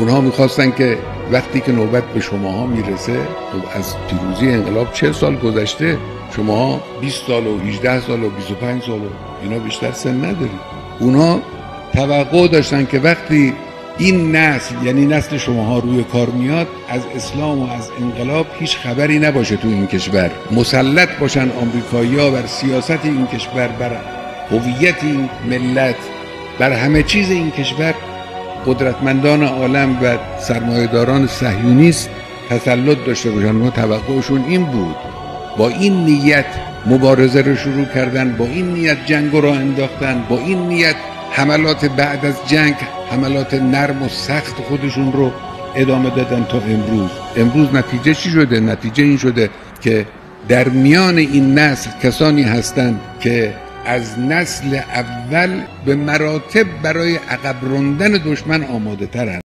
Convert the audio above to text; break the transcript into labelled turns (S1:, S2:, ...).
S1: اونها میخواستن که وقتی که نوبت به شماها میرسه، از پیروزی انقلاب 40 سال گذشته، شماها 20 سال و 18 سال و 25 سال و اینا بیشتر سن ندارید. اونها توقع داشتن که وقتی این نسل، یعنی نسل شماها روی کار میاد، از اسلام و از انقلاب هیچ خبری نباشه تو این کشور، مسلط باشن آمریکایی‌ها بر سیاست این کشور، بر هویت این ملت، بر همه چیز این کشور. قدرتمندان عالم و سرمایه‌داران صهیونیست تسلط داشته باشن. ما توقعشون این بود. با این نیت مبارزه رو شروع کردن، با این نیت جنگ رو انداختن، با این نیت حملات بعد از جنگ، حملات نرم و سخت خودشون رو ادامه دادن تا امروز نتیجه چی شده؟ نتیجه این شده که در میان این نسل کسانی هستند که از نسل اول به مراتب برای عقب راندن دشمن آماده ترند.